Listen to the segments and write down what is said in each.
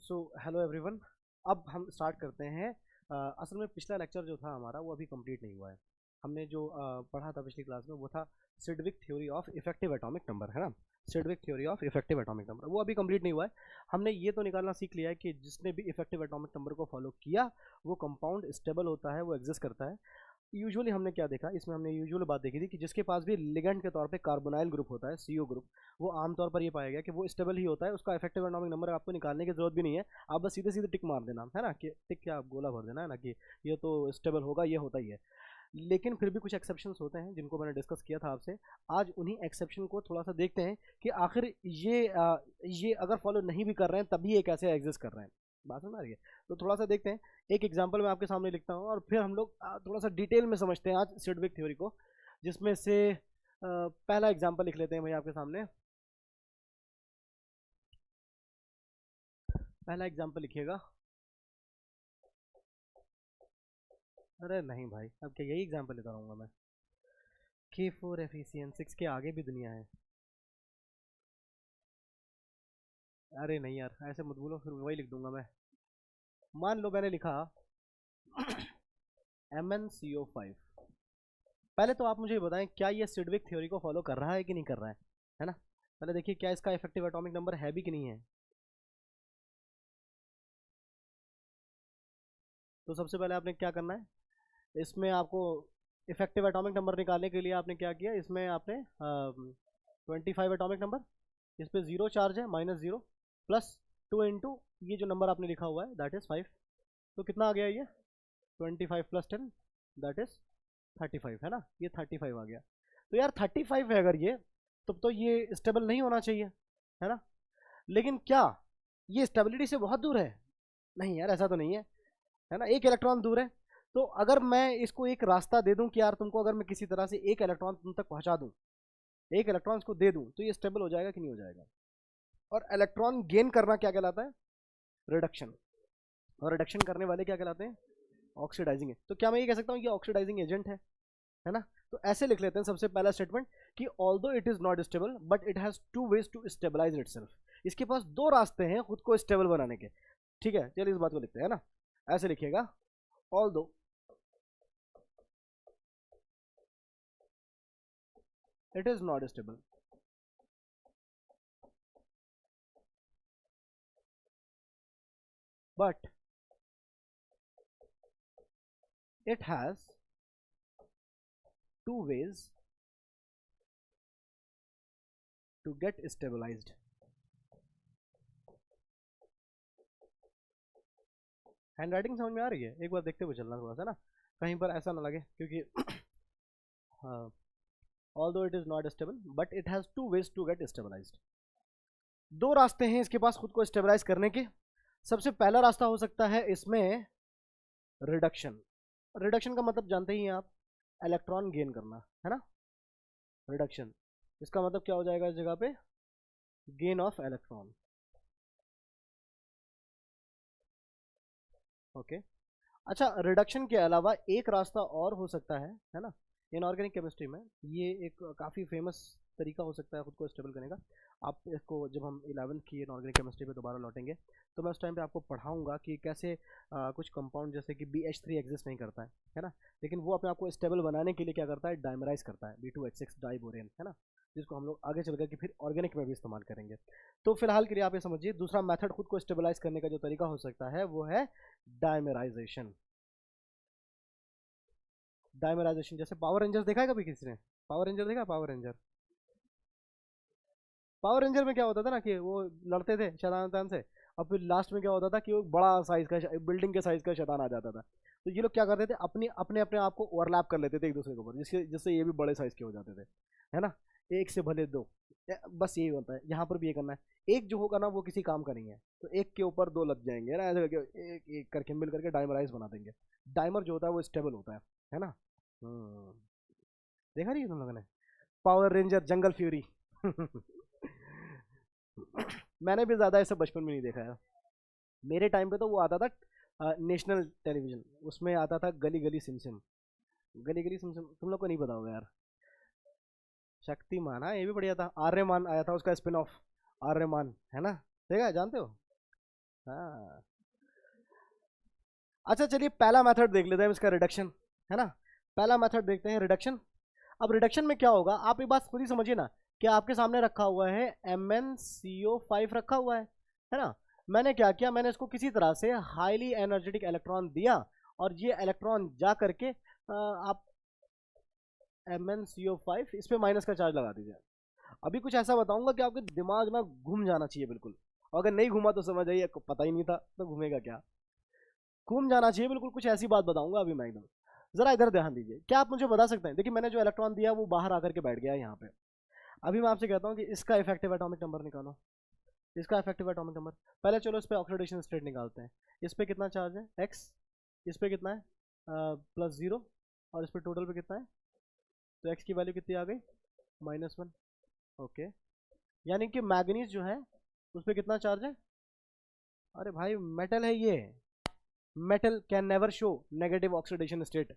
So hello everyone. अब हम start करते हैं। असल में पिछला लेक्चर जो था हमारा वो अभी कंप्लीट नहीं हुआ है। हमने जो पढ़ा था पिछली क्लास में वो था Sidgwick theory of effective atomic number, है ना। Sidgwick theory of effective atomic number वो अभी कंप्लीट नहीं हुआ है। हमने ये तो निकालना सीख लिया है कि जिसने भी इफेक्टिव एटॉमिक नंबर को फॉलो किया वो कंपाउंड स्टेबल होता है, वो एग्जिस्ट करता है। यूजुअली हमने क्या देखा, इसमें हमने यूजुअल बात देखी थी कि जिसके पास भी लिगेंड के तौर पे कार्बोनाइल ग्रुप होता है, सीओ ग्रुप, वो आमतौर पर ये पाया गया कि वो स्टेबल ही होता है। उसका इफेक्टिव एटॉमिक नंबर आपको निकालने की जरूरत भी नहीं है। आप बस सीधे सीधे टिक मार देना, है ना, कि टिक क्या आप गोला भर देना, है ना, कि ये तो स्टेबल होगा, ये होता ही है। लेकिन फिर भी कुछ एक्सेप्शंस होते हैं जिनको मैंने डिस्कस किया था आपसे। आज उन्हीं एक्सेप्शन को थोड़ा सा देखते हैं कि आखिर ये अगर फॉलो नहीं भी कर रहे हैं तभी ये कैसे एग्जिस्ट कर रहे हैं। बात समझ आ रही है? तो थोड़ा सा देखते हैं। एक एग्जांपल मैं आपके सामने लिखता हूँ और फिर हम लोग थोड़ा सा डिटेल में समझते हैं आज सिडविक थ्योरी को, जिसमें से पहला एग्जांपल लिख लेते हैं भाई आपके सामने। पहला एग्जांपल लिखिएगा। अरे नहीं भाई, अब क्या यही एग्जांपल लेता रहूँगा मैं? K4FeCN6 के आगे भी दुनिया है। अरे नहीं यार, ऐसे मत बोलो, फिर वही लिख दूंगा मैं। मान लो मैंने लिखा MnCO5। पहले तो आप मुझे बताएं क्या ये सिडविक थ्योरी को फॉलो कर रहा है कि नहीं कर रहा है ना। पहले देखिए क्या इसका इफेक्टिव एटॉमिक नंबर है भी कि नहीं है। तो सबसे पहले आपने क्या करना है, इसमें आपको इफेक्टिव एटॉमिक नंबर निकालने के लिए आपने क्या किया, इसमें आपने 25 एटॉमिक नंबर, इस पर जीरो चार्ज है, -0 प्लस 2 इंटू ये जो नंबर आपने लिखा हुआ है दैट इज 5। तो कितना आ गया ये, 25 + 10 दैट इज 35, है ना। ये 35 आ गया। तो यार 35 है अगर ये, तब तो ये स्टेबल नहीं होना चाहिए, है ना। लेकिन क्या ये स्टेबिलिटी से बहुत दूर है? नहीं यार, ऐसा तो नहीं है ना, एक इलेक्ट्रॉन दूर है। तो अगर मैं इसको एक रास्ता दे दूं कि यार तुमको अगर मैं किसी तरह से एक इलेक्ट्रॉन तुम तक पहुंचा दूं, एक इलेक्ट्रॉन को दे दूं, तो ये स्टेबल हो जाएगा कि नहीं हो जाएगा? और इलेक्ट्रॉन गेन करना क्या कहलाता है? रिडक्शन। और रिडक्शन करने वाले क्या कहलाते हैं? ऑक्सीडाइजिंग है। तो क्या मैं ये कह सकता हूँ ये ऑक्सीडाइजिंग एजेंट है ना। तो ऐसे लिख लेते हैं सबसे पहला स्टेटमेंट कि although it is not stable but it has two ways to stabilize itself. इसके पास दो रास्ते हैं खुद को स्टेबल बनाने के। ठीक है, चलिए इस बात को लिखते हैं ना। ऐसे लिखिएगा, although it is not stable but it has two ways to get stabilized। Hand writing समझ में आ रही है? एक बार देखते हुए चलना थोड़ा सा ना, कहीं पर ऐसा ना लगे, क्योंकि although it is not stable but it has two ways to get stabilized. दो रास्ते हैं इसके पास खुद को स्टेबलाइज करने के। सबसे पहला रास्ता हो सकता है इसमें रिडक्शन। रिडक्शन का मतलब जानते ही हैं आप, इलेक्ट्रॉन गेन करना, है ना। रिडक्शन इसका मतलब क्या हो जाएगा इस जगह पे? Gain of electron. ओके। अच्छा, रिडक्शन के अलावा एक रास्ता और हो सकता है ना। इनऑर्गेनिक केमिस्ट्री में ये एक काफ़ी फेमस तरीका हो सकता है खुद को स्टेबल करने का। आप इसको जब हम 11th की इनऑर्गेनिक केमिस्ट्री पे दोबारा लौटेंगे तो मैं उस टाइम पे आपको पढ़ाऊंगा कि कैसे कुछ कंपाउंड जैसे कि BH3 एग्जिस्ट नहीं करता है ना। लेकिन वो अपने आप को स्टेबल बनाने के लिए क्या करता है, डाइमराइज करता है, B2H6 डाइबोरेन, है ना, जिसको हम लोग आगे चल करके फिर ऑर्गेनिक में भी इस्तेमाल करेंगे। तो फिलहाल के लिए आप ये समझिए दूसरा मेथड खुद को स्टेबलाइज करने का जो तरीका हो सकता है वो है डायमेराइजेशन। डायमेराइजेशन जैसे पावर रेंजर्स देखा है कभी किसी ने? पावर रेंजर देखा? पावर रेंजर, पावर रेंजर में क्या होता था ना कि वो लड़ते थे शैतान से, और फिर लास्ट में क्या होता था कि वो बड़ा साइज का बिल्डिंग के साइज का शैतान आ जाता था। तो ये लोग क्या करते थे, अपने अपने अपने आप को ओवरलैप कर लेते थे एक दूसरे के ऊपर, जिससे जिससे ये भी बड़े साइज के हो जाते थे, है ना। एक से भले दो, बस यही होता है। यहाँ पर भी ये करना है। एक जो होगा ना वो किसी काम का नहीं है, तो एक के ऊपर दो लग जाएंगे ना, ऐसे करके एक एक करके मिल करके डायमराइज बना देंगे। डायमर जो होता है वो स्टेबल होता है ना। हम्म, देखा नहीं तुम लोगों ने पावर रेंजर जंगल फ्यूरी? मैंने भी ज्यादा ऐसा बचपन में नहीं देखा है। मेरे टाइम पे तो वो आता था नेशनल टेलीविजन, उसमें आता था गली गली सिम सिम। गली गली सिम सिम तुम लोग को नहीं पता होगा यार। शक्तिमान, हाँ ये भी बढ़िया था। आर्यमान आया था उसका स्पिन ऑफ, आर्यमान, है ना। देखा है, जानते हो? हाँ। अच्छा चलिए पहला मेथड देख लेते हैं इसका, रिडक्शन, है ना। पहला मेथड देखते हैं रिडक्शन। अब रिडक्शन में क्या होगा, आप एक बात खुद ही समझिए ना, कि आपके सामने रखा हुआ है MnCO5 रखा हुआ है ना। मैंने क्या किया, मैंने इसको किसी तरह से हाईली एनर्जेटिक इलेक्ट्रॉन दिया, और ये इलेक्ट्रॉन जा करके आप MnCO5 इस पे माइनस का चार्ज लगा दीजिए। अभी कुछ ऐसा बताऊंगा कि आपके दिमाग ना घूम जाना चाहिए बिल्कुल, और अगर नहीं घूमा तो समझ आइए पता ही नहीं था, तो घूमेगा क्या, घूम जाना चाहिए बिल्कुल। कुछ ऐसी बात बताऊंगा अभी मैं एकदम, जरा इधर ध्यान दीजिए। क्या आप मुझे बता सकते हैं, देखिए मैंने जो इलेक्ट्रॉन दिया वो बाहर आकर के बैठ गया यहाँ पे। अभी मैं आपसे कहता हूँ कि इसका इफेक्टिव एटॉमिक नंबर निकालो, इसका इफेक्टिव एटॉमिक नंबर। पहले चलो इस पे ऑक्सीडेशन स्टेट निकालते हैं। इस पे कितना चार्ज है x, इस पे कितना है +0, और इस पे टोटल पे कितना है, तो x की वैल्यू कितनी आ गई, -1। ओके, यानी कि मैग्नीज जो है उस पे कितना चार्ज है, अरे भाई मेटल है ये, metal can never show negative oxidation state.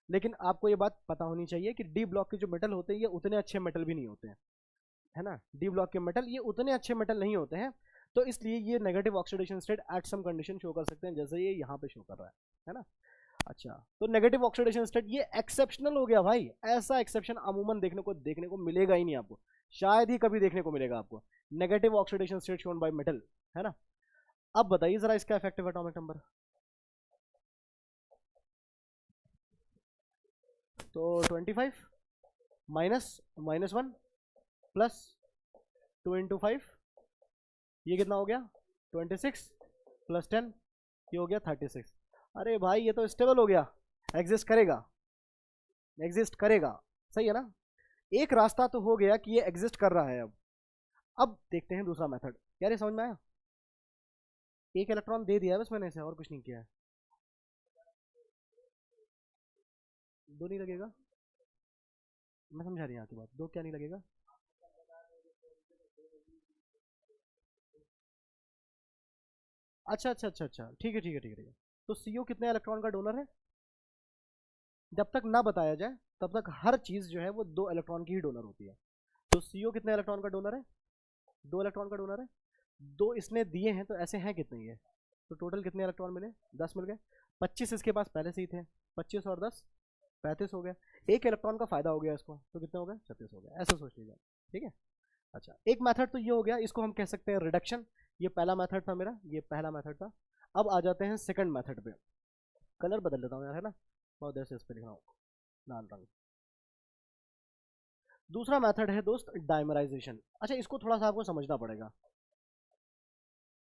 लेकिन आपको ये बात पता होनी चाहिए कि डी ब्लॉक के जो मेटल होते हैं ये उतने अच्छे मेटल भी नहीं होते हैं, है ना। डी ब्लॉक के मेटल ये उतने अच्छे मेटल नहीं होते हैं, तो इसलिए ये negative oxidation state at some condition show कर सकते हैं, जैसे ये यहाँ पे शो कर रहा है ना। अच्छा, तो नेगेटिव ऑक्सीडेशन स्टेट ये एक्सेप्शनल हो गया भाई, ऐसा एक्सेप्शन अमूमन देखने को मिलेगा ही नहीं आपको, शायद ही कभी देखने को मिलेगा आपको, negative oxidation state shown by metal, है ना। अब बताइए जरा इसका इफेक्टिव एटॉमिक नंबर। तो 25 -1 +2 × 5, ये कितना हो गया 26 +10, ये हो गया 36। अरे भाई ये तो स्टेबल हो गया, एग्जिस्ट करेगा, एग्जिस्ट करेगा, सही है ना। एक रास्ता तो हो गया कि ये एग्जिस्ट कर रहा है। अब देखते हैं दूसरा मेथड। यार ये समझ में आया, एक इलेक्ट्रॉन दे दिया है बस मैंने इसे, और कुछ नहीं किया है। दो नहीं लगेगा, मैं समझा रही हूँ आपकी बात, दो क्या नहीं लगेगा, अच्छा अच्छा अच्छा अच्छा, ठीक है ठीक है ठीक है ठीक है। तो सीओ कितने इलेक्ट्रॉन का डोनर है, जब तक ना बताया जाए तब तक हर चीज जो है वो 2 इलेक्ट्रॉन की ही डोनर होती है। तो सीओ कितने इलेक्ट्रॉन का डोनर है, 2 इलेक्ट्रॉन का डोनर है। दो इसने दिए हैं तो ऐसे हैं कितने ये, तो टोटल कितने इलेक्ट्रॉन मिले, 10 मिल गए। 25 इसके पास पहले से ही थे, 25 और 10 35 हो गया। एक इलेक्ट्रॉन का फायदा हो गया इसको, तो कितने हो गए 36 हो गए, ऐसा सोच लीजिए, ठीक है। अच्छा, एक मेथड तो ये हो गया, इसको हम कह सकते हैं रिडक्शन। ये पहला मेथड था मेरा, ये पहला मेथड था। अब आ जाते हैं सेकंड मेथड पे। कलर बदल लेता हूँ यार, है ना, बहुत देर से इस पे लिख रहा हूँ लाल रंग। दूसरा मेथड है दोस्त डायमराइजेशन। अच्छा, इसको थोड़ा सा आपको समझना पड़ेगा,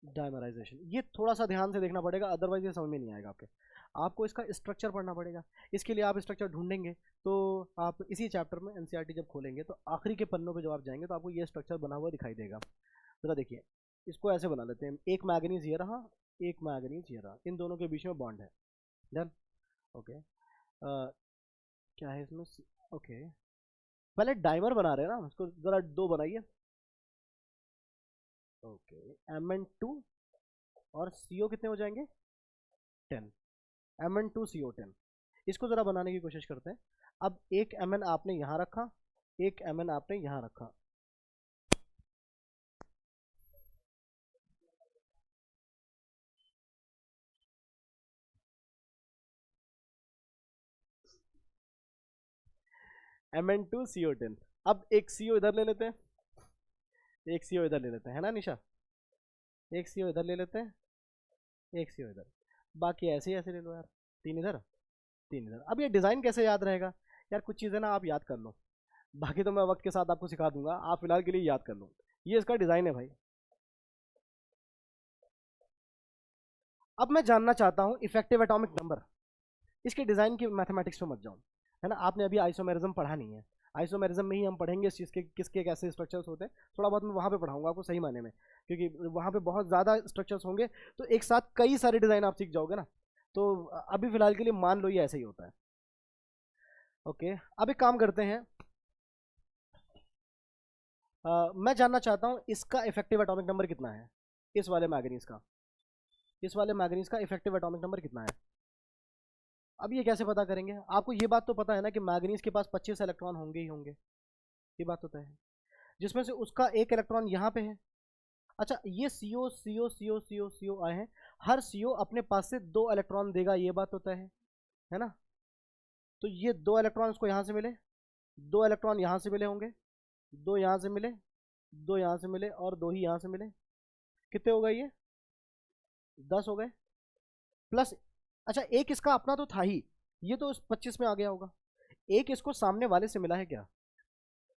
डायमराइजेशन ये थोड़ा सा ध्यान से देखना पड़ेगा, अदरवाइज ये समझ में नहीं आएगा आपके। आपको इसका स्ट्रक्चर पढ़ना पड़ेगा। इसके लिए आप स्ट्रक्चर ढूंढेंगे, तो आप इसी चैप्टर में एनसीईआरटी जब खोलेंगे तो आखिरी के पन्नों पे जब आप जाएंगे तो आपको ये स्ट्रक्चर बना हुआ दिखाई देगा। जरा देखिए, इसको ऐसे बना लेते हैं, एक मैग्नीज ये रहा, एक मैग्नीज ये रहा, इन दोनों के बीच में बॉन्ड है, डन। ओके, क्या है इसमें, ओके, पहले डाइमर बना रहे हैं ना, उसको जरा दो बनाइए। ओके, Mn2 और CO कितने हो जाएंगे 10, Mn2CO10। इसको जरा बनाने की कोशिश करते हैं। अब एक Mn आपने यहाँ रखा, एक Mn आपने यहाँ रखा, Mn2CO10। अब एक CO इधर ले लेते हैं, एक CO इधर ले लेते हैं, है ना निशा, एक CO इधर ले लेते हैं, एक CO इधर, बाकी ऐसे ही ऐसे ले लो यार, तीन इधर तीन इधर। अब ये डिज़ाइन कैसे याद रहेगा यार, कुछ चीज़ें ना आप याद कर लो, बाकी तो मैं वक्त के साथ आपको सिखा दूंगा, आप फिलहाल के लिए याद कर लो। ये इसका डिज़ाइन है भाई। अब मैं जानना चाहता हूँ इफेक्टिव एटॉमिक नंबर, इसके डिज़ाइन की मैथमेटिक्स पे मत जाओ, है ना। आपने अभी आइसोमेरिज्म पढ़ा नहीं है, आइसोमेरिज्म में ही हम पढ़ेंगे इस चीज़ के किसके कैसे स्ट्रक्चर्स होते हैं, थोड़ा बहुत मैं वहाँ पे पढ़ाऊंगा आपको सही मायने में, क्योंकि वहाँ पे बहुत ज़्यादा स्ट्रक्चर्स होंगे, तो एक साथ कई सारे डिज़ाइन आप सीख जाओगे ना। तो अभी फिलहाल के लिए मान लो ये ऐसे ही होता है। ओके, अब एक काम करते हैं, मैं जानना चाहता हूँ इसका इफेक्टिव एटॉमिक नंबर कितना है, इस वाले मैग्नीज का, इस वाले मैग्नीज का इफेक्टिव एटॉमिक नंबर कितना है। अब ये कैसे पता करेंगे, आपको ये बात तो पता है ना कि मैग्नीज के पास 25 इलेक्ट्रॉन होंगे ही होंगे, ये बात तो तय है, जिसमें से उसका एक इलेक्ट्रॉन यहाँ पे है। अच्छा ये CO CO CO CO CO आए हैं, हर CO अपने पास से 2 इलेक्ट्रॉन देगा, ये बात होता है ना। तो ये 2 इलेक्ट्रॉन इसको यहाँ से मिले, 2 इलेक्ट्रॉन यहाँ से मिले होंगे, 2 यहाँ से मिले, 2 यहाँ से मिले और 2 ही यहाँ से मिले। कितने हो गए ये? 10 हो गए। प्लस अच्छा एक इसका अपना तो था ही, ये तो 25 में आ गया होगा। एक इसको सामने वाले से मिला है क्या?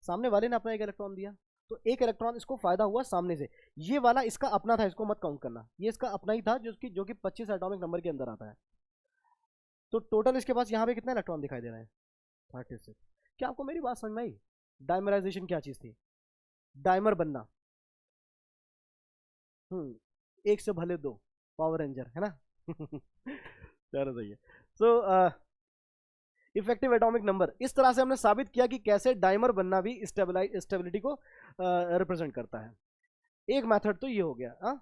सामने वाले ने अपना एक इलेक्ट्रॉन दिया, तो एक इलेक्ट्रॉन इसको फायदा हुआ सामने से। ये वाला इसका अपना था, इसको मत काउंट करना, ये इसका अपना ही था जो कि 25 एटॉमिक नंबर के अंदर आता है। तो टोटल इसके पास यहाँ पे कितने इलेक्ट्रॉन दिखाई दे रहे हैं? 36। क्या आपको मेरी बात समझ में आई? डायमराइजेशन क्या चीज थी? डायमर बनना। एक से भले दो, पावर रेंजर है ना। चलो सही है। सो इफेक्टिव एटॉमिक नंबर, इस तरह से हमने साबित किया कि कैसे डायमर बनना भी स्टेबिलिटी को रिप्रेजेंट करता है। एक मेथड तो ये हो गया।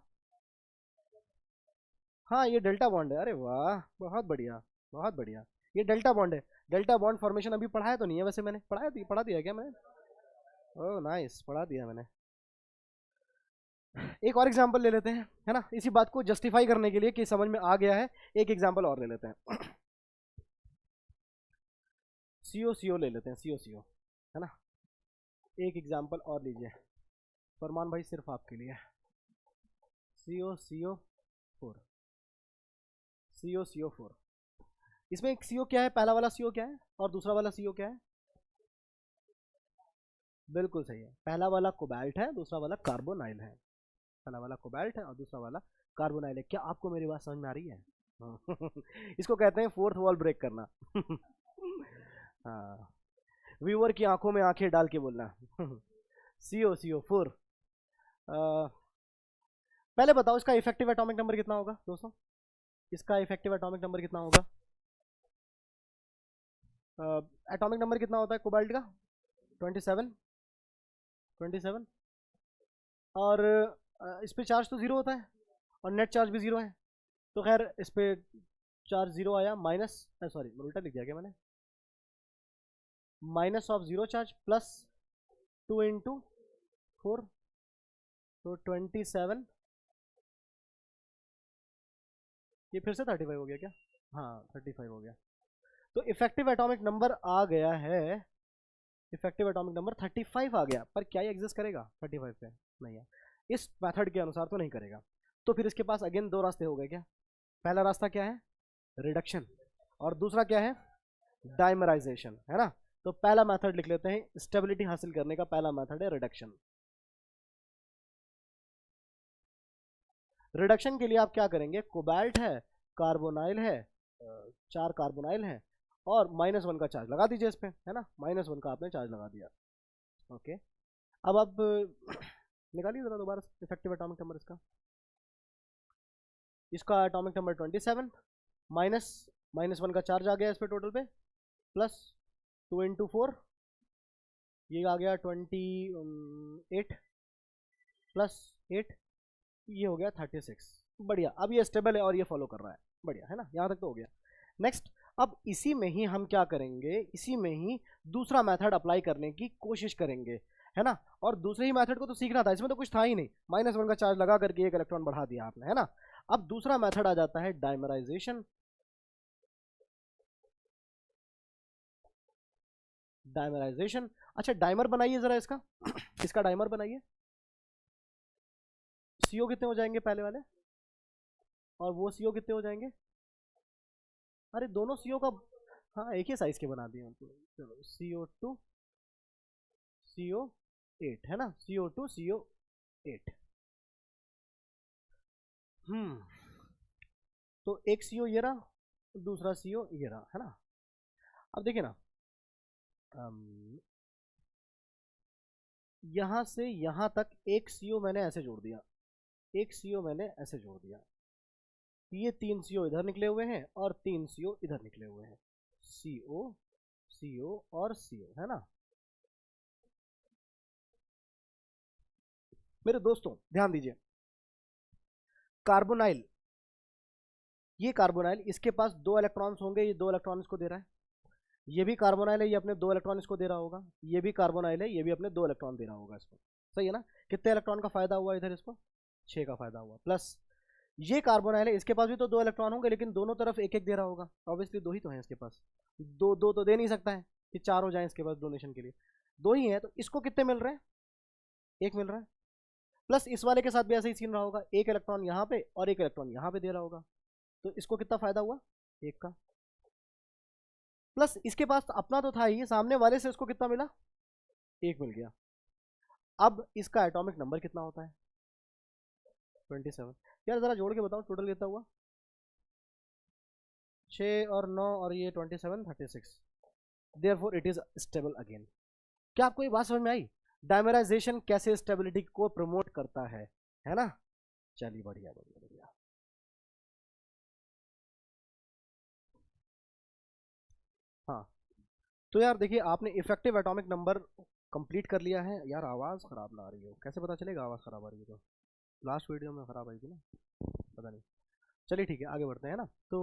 हाँ ये डेल्टा बॉन्ड है, अरे वाह बहुत बढ़िया बहुत बढ़िया। ये डेल्टा बॉन्ड है। डेल्टा बॉन्ड फॉर्मेशन अभी पढ़ाया तो नहीं है वैसे, मैंने पढ़ा दिया क्या मैंने? ओह नाइस, पढ़ा दिया मैंने। एक और एग्जांपल ले लेते हैं, है ना, इसी बात को जस्टिफाई करने के लिए कि समझ में आ गया है। एक एग्जांपल और ले लेते हैं। CO ले लेते हैं, CO है ना। एक एग्जांपल और लीजिए फरमान भाई, सिर्फ आपके लिए। CO4 CO4। इसमें एक CO क्या है, पहला वाला CO क्या है और दूसरा वाला CO क्या है? बिल्कुल सही है, पहला वाला कोबाल्ट है, दूसरा वाला कार्बोनाइल है। पहला वाला कोबाल्ट है और दूसरा वाला कार्बोनाइल है। क्या आपको मेरी बात समझ में आ रही है? इसको कहते हैं फोर्थ वॉल ब्रेक करना। हाँ, व्यूअर की आंखों में आंखें डाल के बोलना। CO4। पहले बताओ इसका इफेक्टिव एटॉमिक नंबर कितना होगा दोस्तों? इसका इफेक्टिव एटॉमिक नंबर कितना होगा? एटॉमिक नंबर कितना होता है कोबाल्ट का? 27। और इस पे चार्ज तो जीरो होता है और नेट चार्ज भी जीरो है, तो खैर इस पे चार्ज जीरो आया, माइनस सॉरी उल्टा लिख दिया क्या मैंने, minus of zero charge plus 2 × 4, तो 27। ये फिर से 35 हो गया क्या? हाँ 35 हो गया। तो इफेक्टिव एटॉमिक नंबर आ गया है, इफेक्टिव एटॉमिक नंबर 35 आ गया। पर क्या ये एग्जिस्ट करेगा 35 पे? नहीं है, इस मेथड के अनुसार तो नहीं करेगा। तो फिर इसके पास अगेन 2 रास्ते हो गए क्या? पहला रास्ता क्या है? रिडक्शन। और दूसरा क्या है? डायमराइजेशन, है ना। तो पहला मेथड लिख लेते हैं, स्टेबिलिटी हासिल करने का पहला मेथड है रिडक्शन। रिडक्शन के लिए आप क्या करेंगे? कोबाल्ट है, कार्बोनाइल है, 4 कार्बोनाइल है और -1 का चार्ज लगा दीजिए इस पे, है ना। -1 का आपने चार्ज लगा दिया। ओके, अब आप निकालिए जरा दोबारा इफेक्टिव एटॉमिक नंबर इसका। इसका एटॉमिक नंबर 27, -1 का चार्ज आ गया इस पे टोटल पे, प्लस 2 × 4, ये आ गया 28 प्लस 8, ये हो गया 36। बढ़िया, अब ये स्टेबल है और ये फॉलो कर रहा है, बढ़िया है ना, यहाँ तक तो हो गया। नेक्स्ट, अब इसी में ही हम क्या करेंगे, इसी में ही दूसरा मेथड अप्लाई करने की कोशिश करेंगे, है ना। और दूसरे ही मेथड को तो सीखना था, इसमें तो कुछ था ही नहीं, -1 का चार्ज लगा करके एक इलेक्ट्रॉन बढ़ा दिया आपने, है ना। अब दूसरा मेथड आ जाता है डायमराइजेशन। डायमराइजेशन, अच्छा डायमर बनाइए जरा इसका। इसका डायमर बनाइए। CO कितने हो जाएंगे पहले वाले, और वो CO कितने हो जाएंगे? अरे दोनों CO का, हाँ एक ही साइज के बना दिए उनको। चलो CO2 CO8, है ना, CO2 CO8। तो एक CO ये रहा, दूसरा CO ये रहा, है ना। अब देखिए ना, यहां से यहां तक एक CO मैंने ऐसे जोड़ दिया, एक CO मैंने ऐसे जोड़ दिया, ये 3 CO इधर निकले हुए हैं और 3 CO इधर निकले हुए हैं, CO CO और CO, है ना। मेरे दोस्तों ध्यान दीजिए, कार्बोनाइल, ये कार्बोनाइल, इसके पास 2 इलेक्ट्रॉन्स होंगे, ये 2 इलेक्ट्रॉन इसको दे रहा है। ये भी कार्बोनाइल है, ये अपने 2 इलेक्ट्रॉन इसको दे रहा होगा। ये भी कार्बोनाइल है, ये भी अपने 2 इलेक्ट्रॉन दे रहा होगा इसको, सही है ना। कितने इलेक्ट्रॉन का फायदा हुआ इधर इसको? 6 का फायदा हुआ। प्लस ये कार्बोनाइल है, इसके पास भी तो 2 इलेक्ट्रॉन होंगे, लेकिन दोनों तरफ एक एक दे रहा होगा, ऑब्वियसली 2 ही तो हैं इसके पास, दो दो तो दे नहीं सकता है कि 4 हो जाए इसके पास डोनेशन के लिए, 2 ही है, तो इसको कितने मिल रहे हैं, 1 मिल रहा है। प्लस इस वाले के साथ भी ऐसे ही सीन रहा होगा, 1 इलेक्ट्रॉन यहाँ पे और 1 इलेक्ट्रॉन यहाँ पे दे रहा होगा, तो इसको कितना फायदा हुआ, 1 का। प्लस इसके पास अपना तो था ही, सामने वाले से इसको कितना मिला, 1 मिल गया। अब इसका एटॉमिक नंबर कितना होता है, 27। यार जरा जोड़ के बताओ टोटल कितना हुआ, 6 और 9 और ये 27, 36। Therefore it is stable again. क्या आपको ये बात समझ में आई, डायमराइजेशन कैसे स्टेबिलिटी को प्रमोट करता है ना। चलिए बढ़िया बढ़िया बढ़िया। हाँ तो यार देखिए, आपने इफेक्टिव एटॉमिक नंबर कंप्लीट कर लिया है। यार आवाज़ ख़राब ना आ रही है, कैसे पता चलेगा आवाज़ ख़राब आ रही है, तो लास्ट वीडियो में ख़राब आई थी ना, पता नहीं। चलिए ठीक है, आगे बढ़ते हैं ना। तो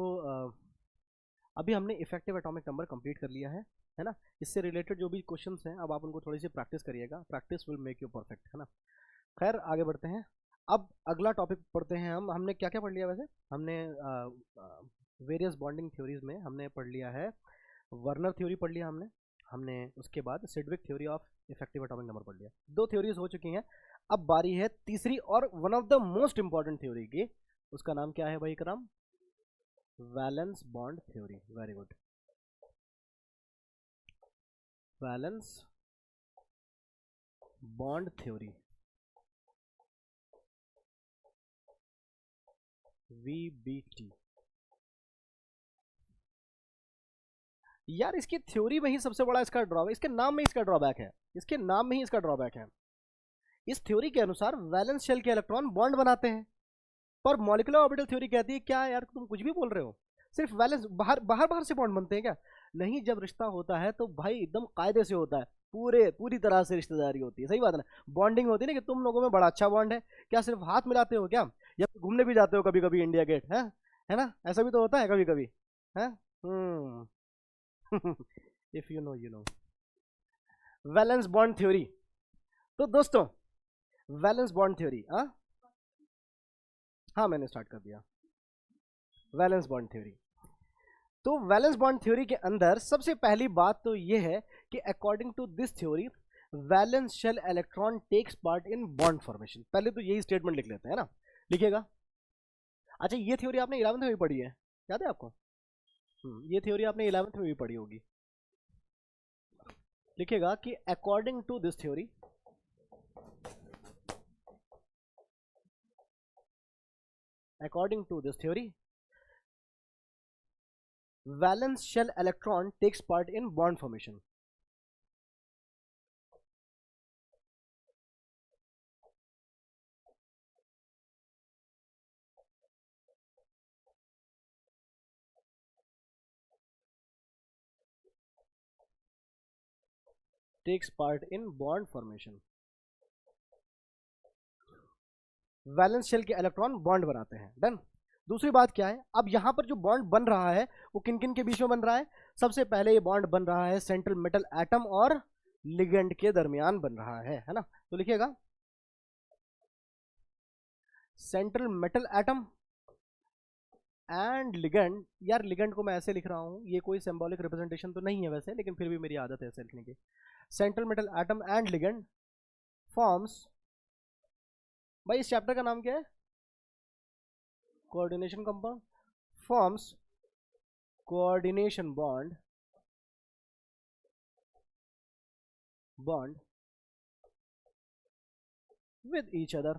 अभी हमने इफेक्टिव एटॉमिक नंबर कंप्लीट कर लिया है ना। इससे रिलेटेड जो भी क्वेश्चंस हैं, अब आप उनको थोड़ी सी प्रैक्टिस करिएगा, practice will make you perfect, है ना। खैर आगे बढ़ते हैं। अब अगला टॉपिक पढ़ते हैं हमने क्या क्या पढ़ लिया वैसे, हमने वेरियस बॉन्डिंग थ्योरीज में हमने पढ़ लिया है, वर्नर थ्योरी पढ़ लिया हमने हमने उसके बाद Sidgwick theory of effective atomic number पढ़ लिया। 2 थ्योरीज हो चुकी हैं, अब बारी है तीसरी और one of the most important theory की। उसका नाम क्या है भाई कराम, valence bond theory. Very good, valence bond theory, VBT। यार इसकी थ्योरी में ही सबसे बड़ा इसका ड्रॉबैक, इसके नाम में इसका ड्रॉबैक है, इसके नाम में ही इसका ड्रॉबैक है। इस थ्योरी के अनुसार वैलेंस शेल के इलेक्ट्रॉन बॉन्ड बनाते हैं, पर मॉलिक्यूलर ऑर्बिटल थ्योरी कहती है क्या यार तुम कुछ भी बोल रहे हो, सिर्फ वैलेंस बाहर बाहर बाहर से बॉन्ड बनते हैं क्या। नहीं, जब रिश्ता होता है तो भाई एकदम कायदे से होता है, पूरी तरह से रिश्तेदारी होती है, सही बात है ना, बॉन्डिंग होती है ना, कि तुम लोगों में बड़ा अच्छा बॉन्ड है, क्या सिर्फ हाथ मिलाते हो क्या, या घूमने भी जाते हो कभी कभी इंडिया गेट, है ना, ऐसा भी तो होता है कभी कभी, है। If you know you know. Valence bond theory, तो दोस्तों वैलेंस बॉन्ड थ्योरी, हाँ मैंने स्टार्ट कर दिया वैलेंस बॉन्ड थ्योरी। तो वैलेंस बॉन्ड थ्योरी के अंदर सबसे पहली बात तो ये है कि according to this theory valence shell electron takes part in bond formation. पहले तो यही स्टेटमेंट लिख लेते हैं ना, लिखिएगा। अच्छा ये थ्योरी आपने 11th में भी पढ़ी है, याद है आपको, ये थ्योरी आपने 11th में भी पढ़ी होगी। लिखिएगा कि according to this theory, according to this theory valence shell electron takes part in bond formation। takes part in bond formation। Valence shell के इलेक्ट्रॉन बॉन्ड बनाते हैं, डन। दूसरी बात क्या है, अब यहां पर जो बॉन्ड बन रहा है वो किन किन के बीच में बन रहा है, सबसे पहले ये बॉन्ड बन रहा है सेंट्रल मेटल एटम और लिगेंड के दरमियान बन रहा है ना। तो लिखिएगा central metal atom and ligand. यार लिगेंड को मैं ऐसे लिख रहा हूं, ये कोई सिंबॉलिक रिप्रेजेंटेशन तो नहीं है वैसे, लेकिन फिर भी मेरी आदत है ऐसे लिखने की। Central metal atom and ligand forms, भाई इस चैप्टर का नाम क्या है, coordination compound, forms coordination bond with each other।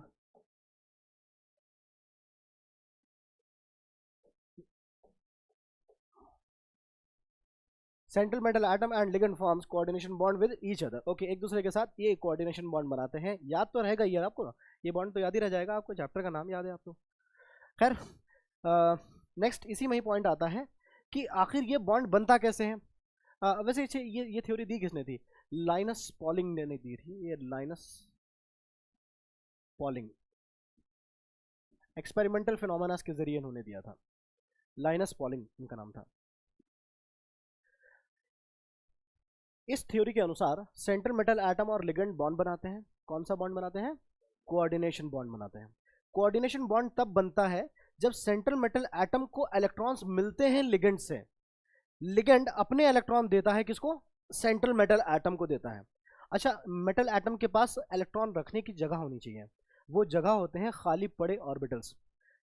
Central metal atom and ligand forms coordination bond with each other. Okay, एक दूसरे के साथ ये कोऑर्डिनेशन बॉन्ड बनाते हैं। याद तो रहेगा ये आपको, ये बॉन्ड तो याद ही रह जाएगा आपको, चैप्टर का नाम याद है आपको। खैर नेक्स्ट इसी में ही पॉइंट आता है कि आखिर ये बॉन्ड बनता कैसे है। वैसे ये थ्योरी दी किसने थी, लाइनस पॉलिंग ने दी थी। ये लाइनस पॉलिंग एक्सपेरिमेंटल फिनोमेना के जरिए इन्होंने दिया था, लाइनस पॉलिंग इनका नाम था। इस थ्योरी के अनुसार सेंट्रल मेटल एटम और लिगेंड बॉन्ड बनाते हैं। कौन सा बॉन्ड बनाते हैं, कोऑर्डिनेशन बॉन्ड बनाते हैं। कोऑर्डिनेशन बॉन्ड तब बनता है जब सेंट्रल मेटल एटम को इलेक्ट्रॉन्स मिलते हैं लिगेंड से। लिगेंड अपने इलेक्ट्रॉन देता है किसको? सेंट्रल मेटल एटम को देता है। अच्छा, मेटल एटम के पास इलेक्ट्रॉन रखने की जगह होनी चाहिए, वो जगह होते हैं खाली पड़े ऑर्बिटल्स।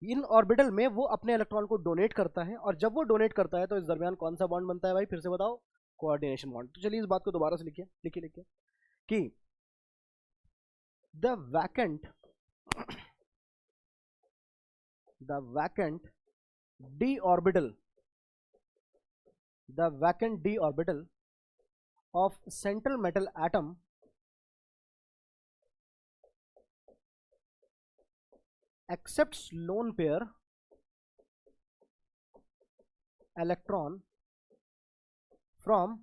इन ऑर्बिटल में वो अपने इलेक्ट्रॉन को डोनेट करता है, और जब वो डोनेट करता है तो इस दरमियान कौन सा बॉन्ड बनता है भाई? फिर से बताओ। Coordination bond. तो चलिए इस बात को दोबारा से लिखिए लिखिए लिखिए कि the vacant d orbital of central metal atom accepts lone pair electron from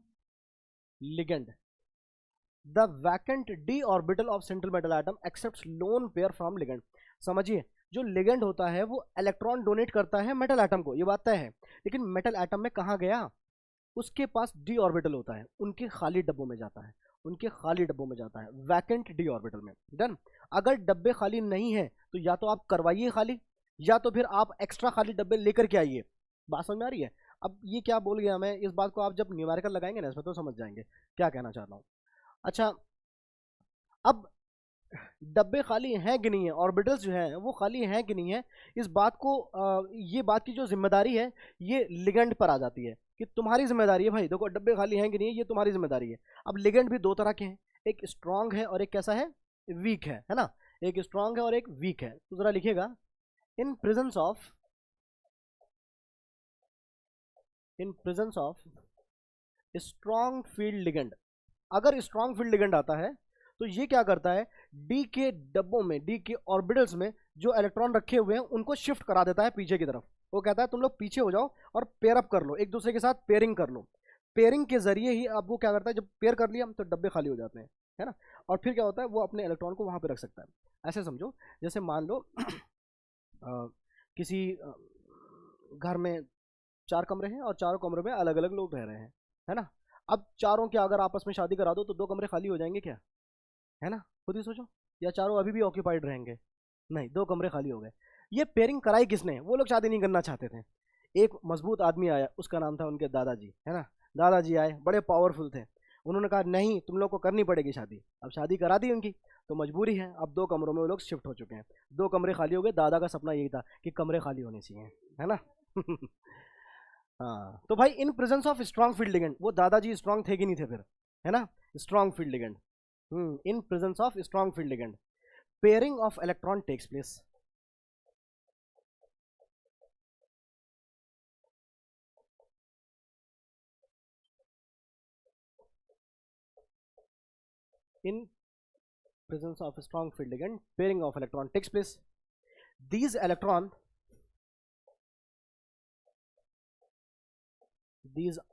ligand. The vacant d orbital of central metal atom accepts lone pair from ligand. समझिए, जो लिगेंड होता है वो इलेक्ट्रॉन डोनेट करता है मेटल एटम को, ये बात तय है। लेकिन मेटल एटम में कहाँ गया? उसके पास डी ऑर्बिटल होता है, उनके खाली डब्बों में जाता है, उनके खाली डब्बों में जाता है, वैकेंट डी ऑर्बिटल में। डन। अगर डब्बे खाली नहीं है तो या तो आप करवाइए खाली, या तो फिर आप एक्स्ट्रा खाली डब्बे लेकर के आइए। बात समझ में आ रही है? अब ये क्या बोल गया मैं, इस बात को आप जब न्यूमेरिकल लगाएंगे ना इसमें तो समझ जाएंगे क्या कहना चाहता हूँ। अच्छा, अब डब्बे खाली हैं कि नहीं है, ऑर्बिटल्स जो हैं वो खाली हैं कि नहीं है, इस बात को ये बात की जो जिम्मेदारी है ये लिगेंड पर आ जाती है कि तुम्हारी जिम्मेदारी है भाई, देखो डब्बे खाली हैं कि नहीं है, ये तुम्हारी जिम्मेदारी है। अब लिगेंड भी दो तरह के हैं, एक स्ट्रांग है और एक कैसा है? वीक है ना? एक स्ट्रांग है और एक वीक है। तो जरा लिखिएगा, in presence of strong field ligand. अगर स्ट्रांग फील्ड लिगेंड आता है तो ये क्या करता है? डी के डब्बों में, डी के ऑर्बिटल्स में जो इलेक्ट्रॉन रखे हुए हैं उनको शिफ्ट करा देता है पीछे की तरफ। वो कहता है तुम लोग पीछे हो जाओ और पेयर अप कर लो, एक दूसरे के साथ पेयरिंग कर लो। पेयरिंग के जरिए ही अब वो क्या करता है, जब पेयर कर लिया तो डब्बे खाली हो जाते हैं, है ना? और फिर क्या होता है, वो अपने इलेक्ट्रॉन को वहां पे रख सकता है। ऐसे समझो, जैसे मान लो किसी घर में 4 कमरे हैं और चारों कमरों में अलग अलग लोग रह रहे हैं, है ना? अब चारों के अगर आपस में शादी करा दो तो 2 कमरे खाली हो जाएंगे क्या? है ना? खुद ही सोचो। या चारों अभी भी ऑक्यूपाइड रहेंगे? नहीं, 2 कमरे खाली हो गए। ये पेयरिंग कराई किसने? वो लोग शादी नहीं करना चाहते थे। एक मजबूत आदमी आया, उसका नाम था उनके दादाजी, है ना? दादाजी आए, बड़े पावरफुल थे। उन्होंने कहा नहीं, तुम लोग को करनी पड़ेगी शादी। अब शादी करा दी उनकी, तो मजबूरी है, अब 2 कमरों में वो लोग शिफ्ट हो चुके हैं। 2 कमरे खाली हो गए। दादा का सपना यही था कि कमरे खाली होने चाहिए, है ना? हाँ, तो भाई in presence of strong field ligand, वो दादाजी स्ट्रॉन्ग थे कि नहीं थे फिर, है ना? Strong field ligand, in presence of strong field ligand, pairing of electron takes place. In presence of strong field ligand, pairing of electron takes place. These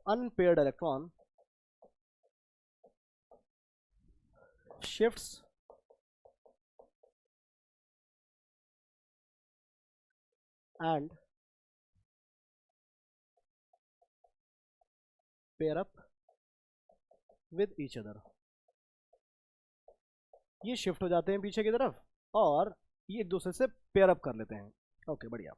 unpaired electron shifts and pair up with each other. ये shift हो जाते हैं पीछे की तरफ और ये एक दूसरे से पेयर अप कर लेते हैं। ओके, बढ़िया।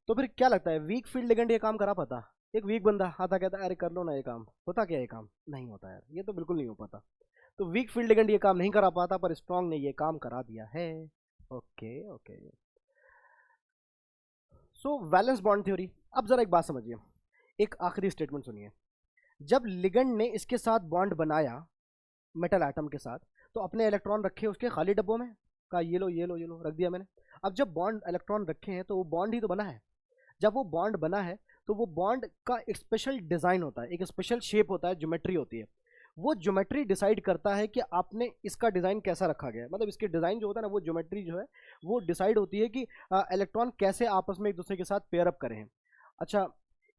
तो फिर क्या लगता है, वीक फील्ड लिगेंड ये काम करा पाता? एक वीक बंदा आता कहता है अरे कर लो ना ये काम, होता क्या ये काम? नहीं होता यार, ये तो बिल्कुल नहीं हो पाता। तो वीक फील्ड लिगेंड ये काम नहीं करा पाता, पर स्ट्रॉन्ग ने ये काम करा दिया है। Okay okay. So valence bond theory. अब जरा एक बात समझिए, एक आखिरी स्टेटमेंट सुनिए। जब लिगेंड ने इसके साथ बॉन्ड बनाया मेटल एटम के साथ, तो अपने इलेक्ट्रॉन रखे उसके खाली डब्बों में, कहा ये लो ये लो ये लो, रख दिया मैंने। अब जब बॉन्ड इलेक्ट्रॉन रखे हैं तो वो बॉन्ड ही तो बना है। जब वो बॉन्ड बना है तो वो बॉन्ड का एक स्पेशल डिज़ाइन होता है, एक स्पेशल शेप होता है, ज्योमेट्री होती है। वो ज्योमेट्री डिसाइड करता है कि आपने इसका डिज़ाइन कैसा रखा गया है। मतलब इसके डिज़ाइन जो होता है ना, वो ज्योमेट्री जो है वो डिसाइड होती है कि इलेक्ट्रॉन कैसे आपस में एक दूसरे के साथ पेयर अप करें। अच्छा,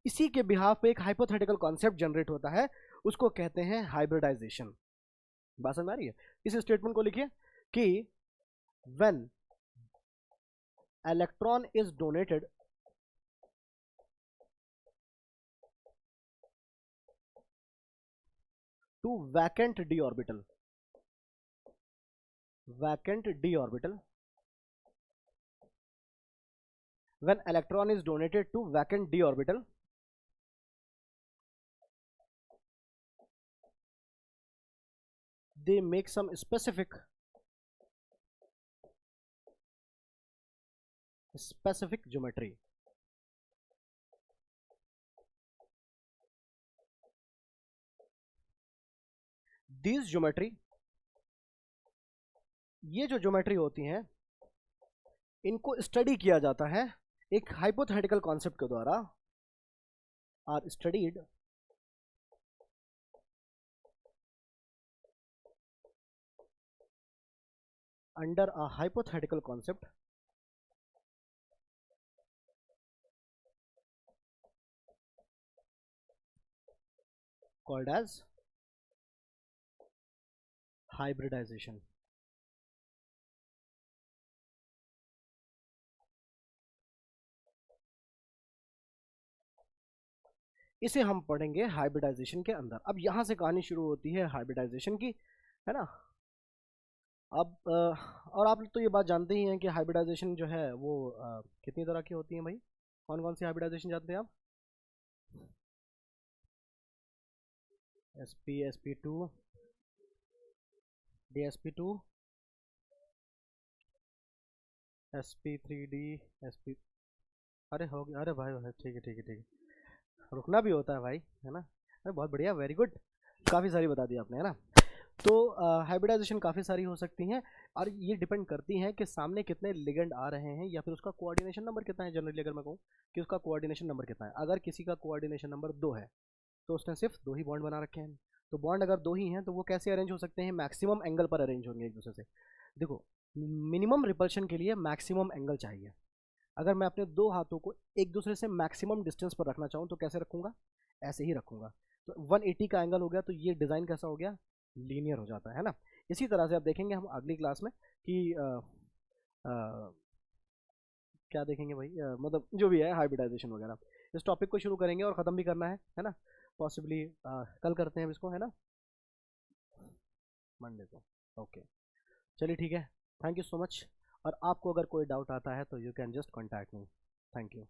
इसी के बिहाफ पे एक हाइपोथेटिकल कॉन्सेप्ट जनरेट होता है, उसको कहते हैं हाइब्रिडाइजेशन। बात समझ में आ रही है? इस स्टेटमेंट को लिखिए कि when electron is donated to vacant d orbital, vacant d orbital. When electron is donated to vacant d orbital, they make some specific geometry. These geometry, ये जो ज्योमेट्री होती हैं इनको स्टडी किया जाता है एक हाइपोथेटिकल कॉन्सेप्ट के द्वारा, are studied under a hypothetical concept called as hybridization. इसे हम पढ़ेंगे हाइब्रिडाइजेशन के अंदर। अब यहां से कहानी शुरू होती है हाइब्रिडाइजेशन की, है ना। अब और आप तो ये बात जानते ही हैं कि हाइब्रिडाइजेशन जो है वो कितनी तरह की होती है भाई। कौन कौन सी हाइब्रिडाइजेशन जानते हैं आप? sp2, dsp2, sp3d, sp, अरे हो गया, अरे भाई भाई ठीक है ठीक है ठीक है, रुकना भी होता है भाई, है ना। अरे बहुत बढ़िया, वेरी गुड, काफ़ी सारी बता दी आपने, है ना। तो हाइब्रिडाइजेशन काफ़ी सारी हो सकती हैं और ये डिपेंड करती हैं कि सामने कितने लिगेंड आ रहे हैं या फिर उसका कोऑर्डिनेशन नंबर कितना है। जनरली अगर मैं कहूँ कि उसका कोऑर्डिनेशन नंबर कितना है, अगर किसी का कोऑर्डिनेशन नंबर 2 है तो उसने सिर्फ 2 ही बॉन्ड बना रखे हैं। तो बॉन्ड अगर 2 ही हैं तो वो कैसे अरेंज हो सकते हैं? मैक्सिमम एंगल पर अरेंज होंगे एक दूसरे से। देखो, मिनिमम रिपल्शन के लिए मैक्सिमम एंगल चाहिए। अगर मैं अपने 2 हाथों को एक दूसरे से मैक्सिमम डिस्टेंस पर रखना चाहूँ तो कैसे रखूँगा? ऐसे ही रखूँगा। तो 180 का एंगल हो गया तो ये डिज़ाइन कैसा हो गया? लीनियर हो जाता है ना। इसी तरह से आप देखेंगे हम अगली क्लास में कि क्या देखेंगे भाई, मतलब जो भी है हाइब्रिडाइजेशन वगैरह, इस टॉपिक को शुरू करेंगे और ख़त्म भी करना है ना। पॉसिबली कल करते हैं इसको, है ना, मंडे को। ओके, चलिए ठीक है, थैंक यू सो मच। और आपको अगर कोई डाउट आता है तो you can just contact me. Thank you.